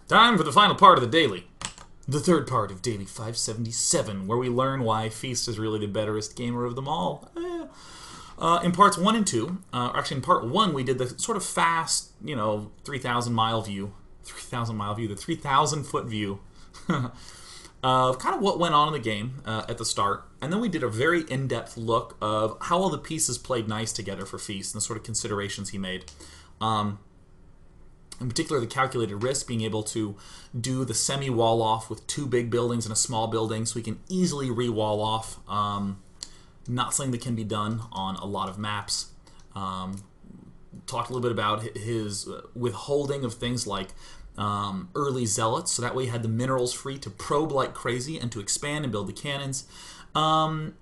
Time for the final part of the daily. The third part of Daily 577, where we learn why Feast is really the betterest gamer of them all. In parts 1 and 2, actually in part 1 we did the sort of fast, 3,000 mile view. 3,000 mile view, the 3,000 foot view of kind of what went on in the game at the start. And then we did a very in-depth look of how all the pieces played nice together for Feast and the sort of considerations he made. In particular, the calculated risk, being able to do the semi-wall off with 2 big buildings and a small building, so we can easily re-wall off. Not something that can be done on a lot of maps. Talked a little bit about his withholding of things like early zealots, so that way he had the minerals free to probe like crazy and to expand and build the cannons. And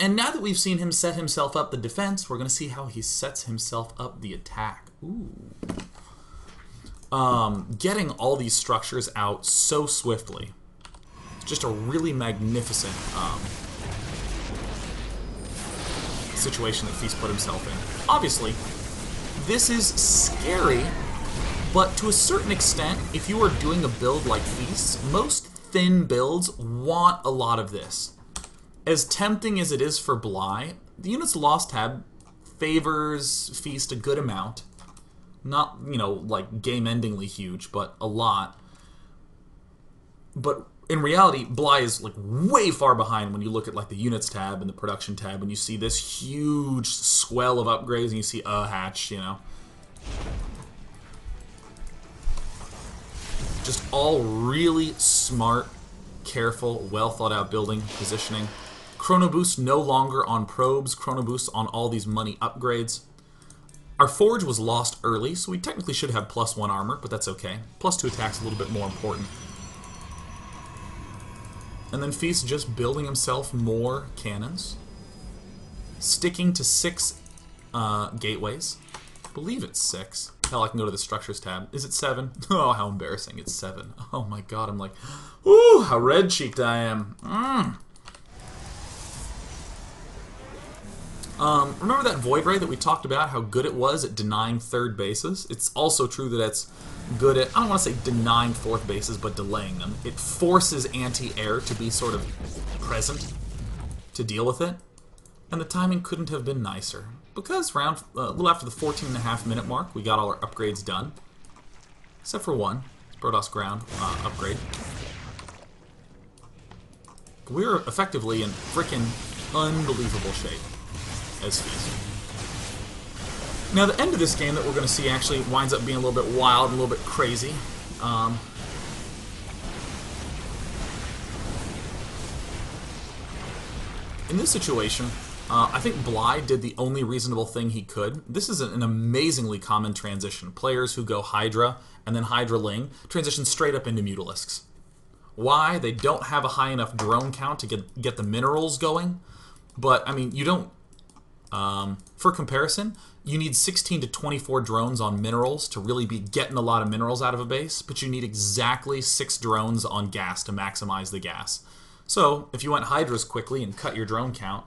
now that we've seen him set himself up the defense, we're going to see how he sets himself up the attack. Ooh. Getting all these structures out so swiftly. It's just a really magnificent situation that Feast put himself in. Obviously, this is scary, but to a certain extent, if you are doing a build like Feast, most thin builds want a lot of this. As tempting as it is for Bly, the Units Lost tab favors Feast a good amount. Not, like game-endingly huge, but a lot. But in reality, Bly is like way far behind when you look at like the Units tab and the Production tab, and you see this huge swell of upgrades, and you see a hatch, Just all really smart, careful, well-thought-out building, positioning. Chrono Boost no longer on probes, Chrono Boost on all these money upgrades. Our Forge was lost early, so we technically should have +1 armor, but that's okay. +2 attack's a little bit more important. And then Feast just building himself more cannons. Sticking to 6 gateways. I believe it's 6. Hell, I can go to the Structures tab. Is it 7? Oh, how embarrassing. It's 7. Oh my god, I'm like, ooh, how red-cheeked I am. Remember that Void Ray that we talked about, how good it was at denying third bases? It's also true that it's good at, I don't want to say denying fourth bases, but delaying them. It forces anti-air to be sort of present to deal with it. And the timing couldn't have been nicer. Because a little after the 14.5 minute mark, we got all our upgrades done. Except for one. It's Protoss Ground upgrade. We're effectively in frickin' unbelievable shape as Feast. Now, the end of this game that we're going to see actually winds up being a little bit wild and a little bit crazy. In this situation, I think Bly did the only reasonable thing he could. This is an amazingly common transition. Players who go Hydra and then Hydra Ling transition straight up into Mutalisks. Why? They don't have a high enough drone count to get the minerals going. But, I mean, you don't... for comparison, you need 16 to 24 drones on minerals to really be getting a lot of minerals out of a base, but you need exactly 6 drones on gas to maximize the gas. So, if you went Hydras quickly and cut your drone count,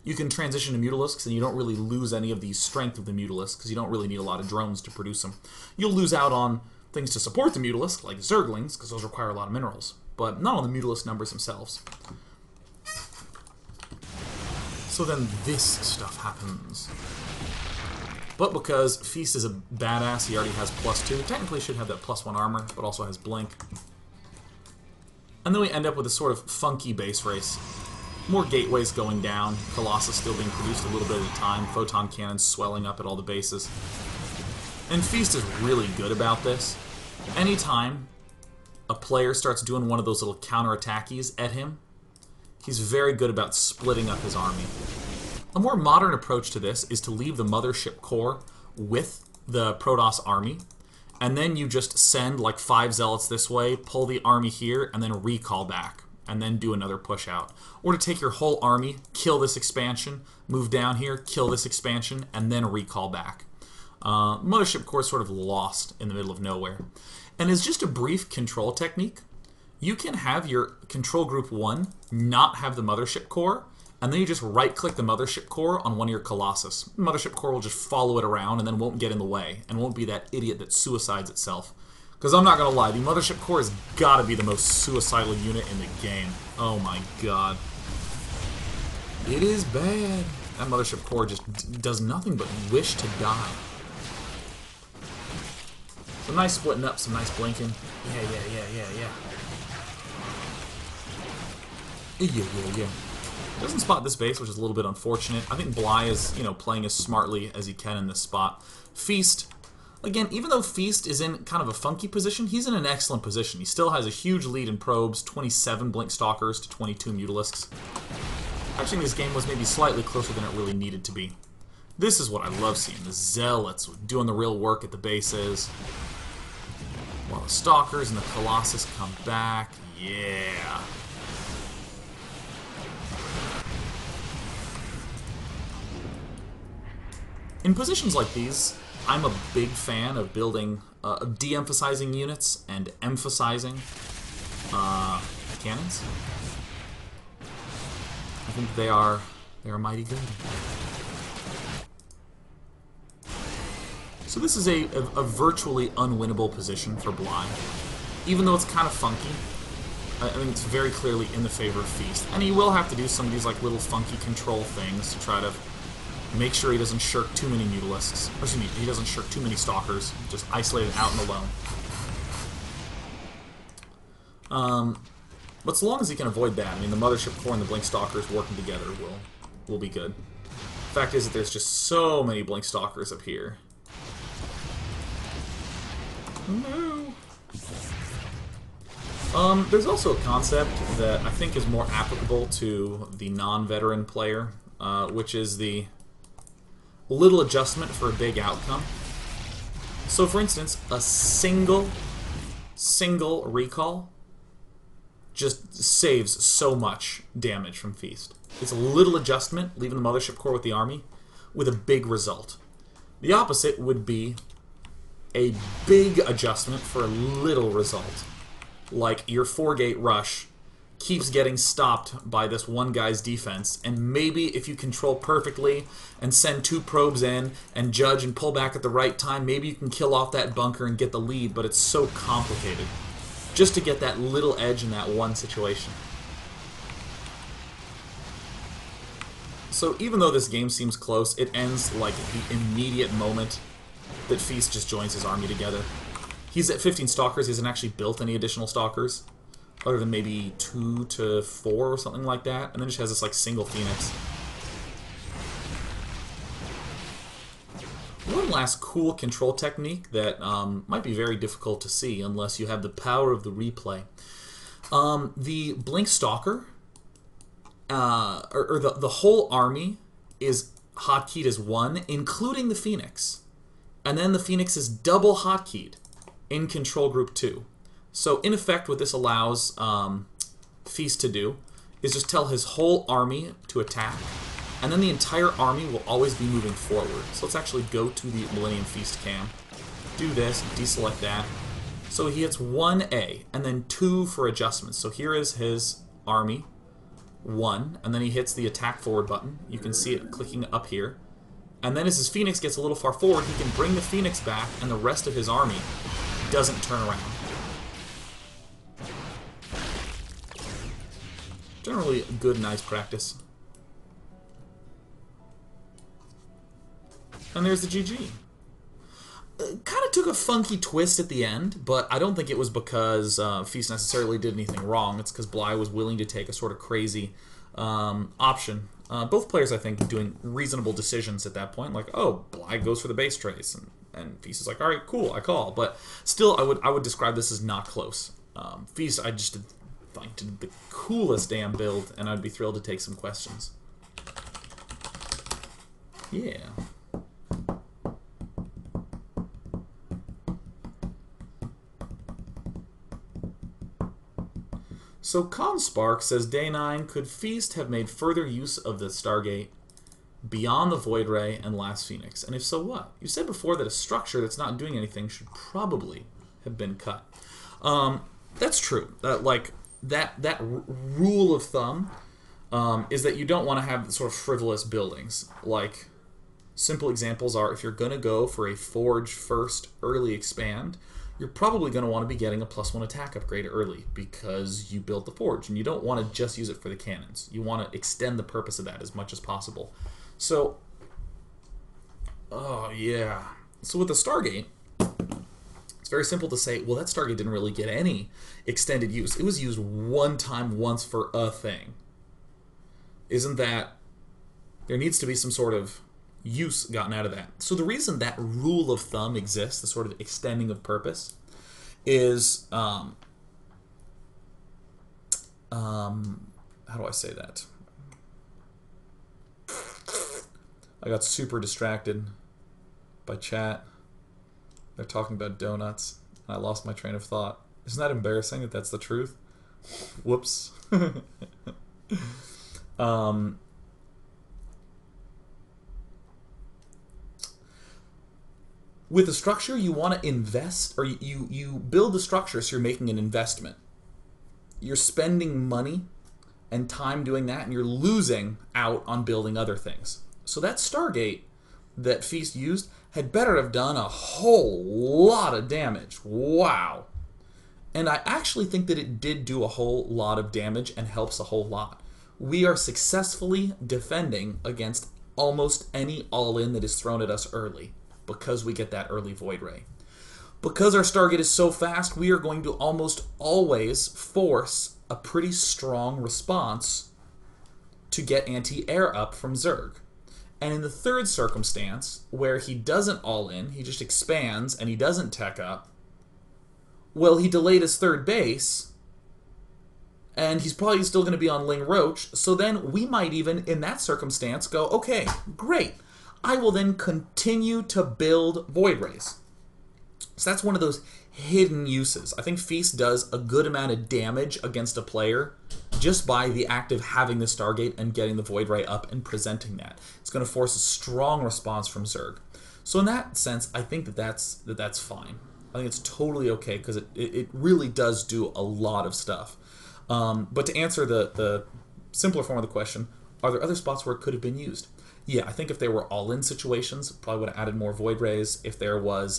you can transition to Mutalisks and you don't really lose any of the strength of the Mutalisk because you don't really need a lot of drones to produce them. You'll lose out on things to support the Mutalisk, like Zerglings, because those require a lot of minerals, but not on the Mutalisk numbers themselves. So then this stuff happens. But because Feast is a badass, he already has +2. Technically should have that +1 armor, but also has Blink. And then we end up with a sort of funky base race. More gateways going down, Colossus still being produced a little bit at a time, photon cannons swelling up at all the bases. And Feast is really good about this. Anytime a player starts doing one of those little counter-attackies at him, he's very good about splitting up his army. A more modern approach to this is to leave the mothership core with the Protoss army, and then you just send like 5 zealots this way, pull the army here, and then recall back, and then do another push out. Or to take your whole army, kill this expansion, move down here, kill this expansion, and then recall back. Mothership core is sort of lost in the middle of nowhere. And as just a brief control technique, you can have your control group 1 not have the mothership core, and then you just right-click the mothership core on one of your colossus. The mothership core will just follow it around and then won't get in the way, and won't be that idiot that suicides itself. Because I'm not going to lie, the Mothership Core has got to be the most suicidal unit in the game. Oh my god. It is bad. That Mothership Core just does nothing but wish to die. Some nice splitting up, some nice blinking. Yeah. Yeah. Doesn't spot this base, which is a little bit unfortunate. I think Bly is, playing as smartly as he can in this spot. Feast, again, even though Feast is in kind of a funky position, he's in an excellent position. He still has a huge lead in probes, 27 Blink Stalkers to 22 Mutalisks. Actually, this game was maybe slightly closer than it really needed to be. This is what I love seeing, the Zealots doing the real work at the bases. While the Stalkers and the Colossus come back. Yeah. In positions like these, I'm a big fan of building, de-emphasizing units and emphasizing cannons. I think they are mighty good. So this is a virtually unwinnable position for Bly. Even though it's kind of funky, I think it's very clearly in the favor of Feast. And he will have to do some of these like little funky control things to try to make sure he doesn't shirk too many Mutalisks. Or excuse me, he doesn't shirk too many Stalkers, just isolated out and alone. But so long as he can avoid that, I mean, the Mothership Core and the Blink Stalkers working together will be good. The fact is that there's just so many Blink Stalkers up here. No. There's also a concept that I think is more applicable to the non-veteran player, which is the little adjustment for a big outcome. So, for instance, a single recall just saves so much damage from Feast. It's a little adjustment, leaving the Mothership Core with the army, with a big result. The opposite would be a big adjustment for a little result. Like your 4-gate rush keeps getting stopped by this one guy's defense, and maybe if you control perfectly and send 2 probes in and judge and pull back at the right time, maybe you can kill off that bunker and get the lead, but it's so complicated just to get that little edge in that one situation. So even though this game seems close, it ends like the immediate moment that Feast just joins his army together. He's at 15 Stalkers. He hasn't actually built any additional Stalkers, other than maybe 2 to 4 or something like that, and then just has this like single Phoenix. One last cool control technique that might be very difficult to see unless you have the power of the replay. The Blink Stalker, or the whole army is hotkeyed as 1, including the Phoenix. And then the Phoenix is double hotkeyed in Control Group 2. So, in effect, what this allows Feast to do is just tell his whole army to attack, and then the entire army will always be moving forward. So let's actually go to the Millennium Feast cam, do this, deselect that. So he hits 1A, and then 2 for adjustments. So here is his army, 1, and then he hits the attack forward button. You can see it clicking up here. And then as his Phoenix gets a little far forward, he can bring the Phoenix back, and the rest of his army doesn't turn around. Generally, good, nice practice. And there's the GG. Kind of took a funky twist at the end, but I don't think it was because Feast necessarily did anything wrong. It's because Bly was willing to take a sort of crazy option. Both players, I think, doing reasonable decisions at that point. Like, oh, Bly goes for the base trace, and Feast is like, all right, cool, I call. But still, I would describe this as not close. Feast, I just did the coolest damn build, and I'd be thrilled to take some questions. Yeah. So Conspark says, Day 9, could Feast have made further use of the Stargate beyond the Void Ray and Last Phoenix? And if so, what? You said before that a structure that's not doing anything should probably have been cut. That's true. That rule of thumb is that you don't want to have sort of frivolous buildings. Like, simple examples are, if you're going to go for a Forge first early expand, you're probably going to want to be getting a +1 attack upgrade early because you built the forge, and you don't want to just use it for the cannons. You want to extend the purpose of that as much as possible. So, oh yeah. So with the Stargate, it's very simple to say, well, that Stargate didn't really get any extended use. It was used one time once for a thing. Isn't that... There needs to be some sort of use gotten out of that. So the reason that rule of thumb exists, the sort of extending of purpose, is how do I say that? I got super distracted by chat. They're talking about donuts, and I lost my train of thought. Isn't that embarrassing that that's the truth? Whoops. With a structure, you want to invest, or you build the structure so you're making an investment. You're spending money and time doing that, and you're losing out on building other things. So that Stargate that Feast used had better have done a whole lot of damage. Wow. And I actually think that it did do a whole lot of damage and helps a whole lot. We are successfully defending against almost any all-in that is thrown at us early, because we get that early Void Ray. Because our Stargate is so fast, we are going to almost always force a pretty strong response to get anti-air up from Zerg. And in the third circumstance, where he doesn't all-in, he just expands and he doesn't tech up, well, he delayed his third base, and he's probably still going to be on Ling Roach, so then we might even, in that circumstance, go, okay, great. I will then continue to build Void Rays. So that's one of those hidden uses. I think Feast does a good amount of damage against a player just by the act of having the Stargate and getting the Void Ray up and presenting that. It's going to force a strong response from Zerg. So in that sense, I think that's fine. I think it's totally okay because it really does do a lot of stuff. But to answer the simpler form of the question, are there other spots where it could have been used? Yeah, I think if there were all-in situations, probably would have added more Void Rays. If there was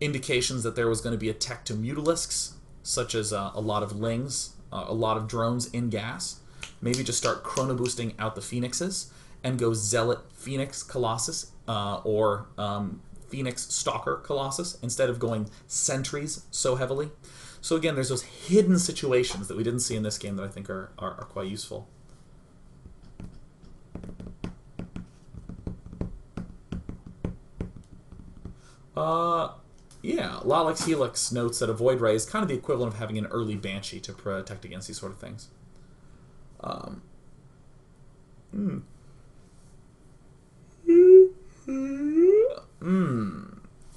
indications that there was going to be a tech to Mutalisks, such as a lot of Lings, a lot of drones in gas, maybe just start chrono boosting out the Phoenixes and go Zealot Phoenix Colossus or Phoenix Stalker Colossus instead of going Sentries so heavily. So again, there's those hidden situations that we didn't see in this game that I think are quite useful. Yeah, Lalix Helix notes that a Void Ray is kind of the equivalent of having an early Banshee to protect against these sort of things.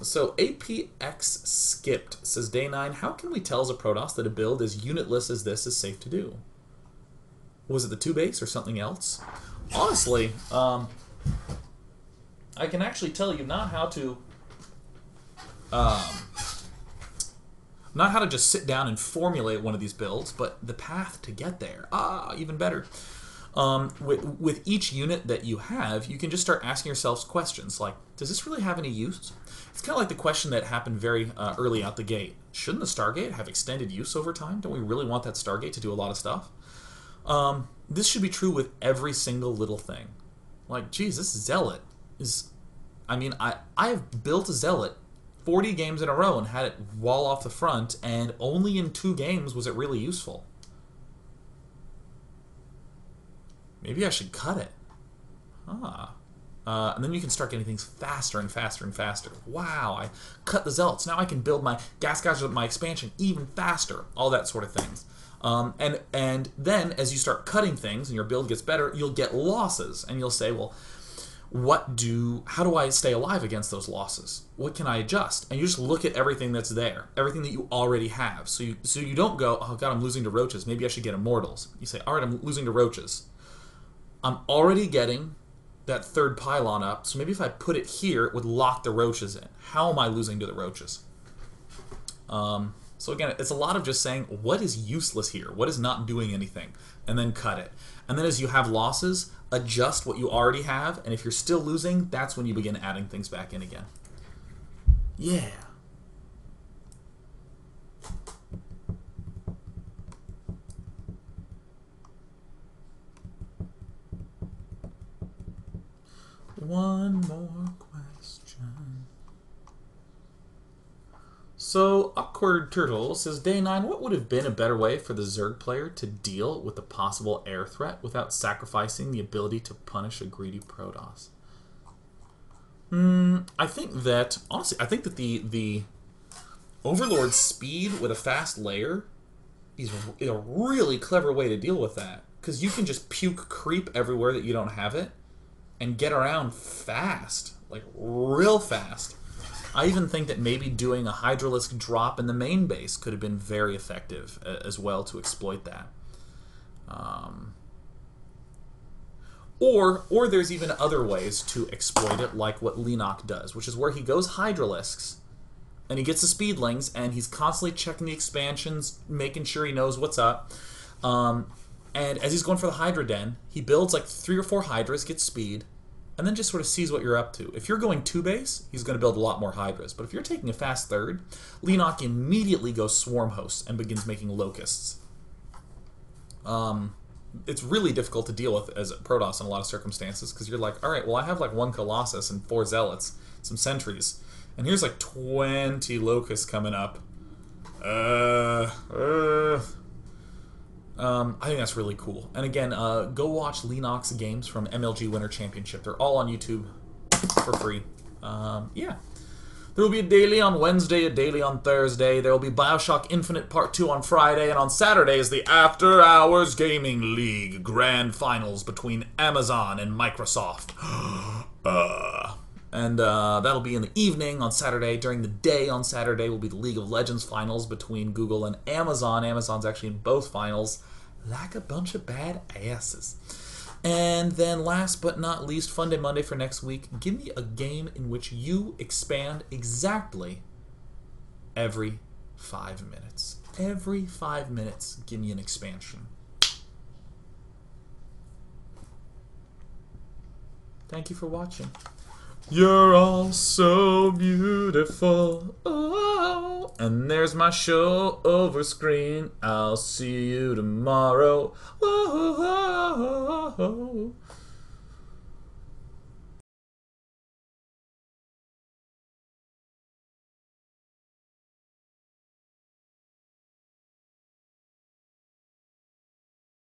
So APX Skipped says, Day 9, how can we tell as a Protoss that a build as unitless as this is safe to do? Was it the 2-base or something else? Honestly, I can actually tell you not how to just sit down and formulate one of these builds, but the path to get there. Even better. With each unit that you have, you can just start asking yourselves questions like, does this really have any use? It's kind of like the question that happened very early out the gate. Shouldn't the Stargate have extended use over time? Don't we really want that Stargate to do a lot of stuff? This should be true with every single little thing. Like, geez, this Zealot is... I mean, I have built a Zealot 40 games in a row and had it wall off the front, and only in 2 games was it really useful. Maybe I should cut it. And then you can start getting things faster and faster and faster. Wow, I cut the Zealots. Now I can build my gas guys with my expansion even faster. All that sort of things. And then as you start cutting things and your build gets better, you'll get losses. And you'll say, well, how do I stay alive against those losses? What can I adjust? And you just look at everything that's there, everything that you already have. So you don't go, oh god, I'm losing to roaches. Maybe I should get immortals. You say, all right, I'm losing to roaches. I'm already getting that third pylon up, so maybe if I put it here, it would lock the roaches in. How am I losing to the roaches? So again, it's a lot of just saying, what is useless here? What is not doing anything? And then cut it. And then as you have losses, adjust what you already have, and if you're still losing, that's when you begin adding things back in again. Yeah. One more question. So, Awkward Turtle says, Day 9, what would have been a better way for the Zerg player to deal with the possible air threat without sacrificing the ability to punish a greedy Protoss? I think that, honestly, I think that the Overlord speed with a fast layer is a really clever way to deal with that. Because you can just puke creep everywhere that you don't have it and get around fast. Like, real fast. I even think that maybe doing a Hydralisk drop in the main base could have been very effective as well to exploit that. Or there's even other ways to exploit it, like what Lenok does, which is where he goes Hydralisks, and he gets the Speedlings, and he's constantly checking the expansions, making sure he knows what's up. And as he's going for the Hydra Den, he builds like 3 or 4 Hydras, gets speed, and then just sort of sees what you're up to. If you're going 2 base, he's going to build a lot more Hydras. But if you're taking a fast third, Lenok immediately goes Swarm Hosts and begins making Locusts. It's really difficult to deal with as a Protoss in a lot of circumstances, because you're like, alright, well I have like 1 Colossus and 4 Zealots, some Sentries, and here's like 20 Locusts coming up. I think that's really cool. And again, go watch Lenok's games from MLG Winter Championship. They're all on YouTube for free. Yeah. There will be a daily on Wednesday, a daily on Thursday. There will be Bioshock Infinite Part 2 on Friday, and on Saturday is the After Hours Gaming League Grand Finals between Amazon and Microsoft. And that'll be in the evening on Saturday. During the day on Saturday will be the League of Legends finals between Google and Amazon. Amazon's actually in both finals, like a bunch of bad asses. And then last but not least, Fun Day Monday for next week. Give me a game in which you expand exactly every 5 minutes. Every 5 minutes, give me an expansion. Thank you for watching. You're all so beautiful. Oh, and there's my show over screen. I'll see you tomorrow. Oh, oh, oh, oh.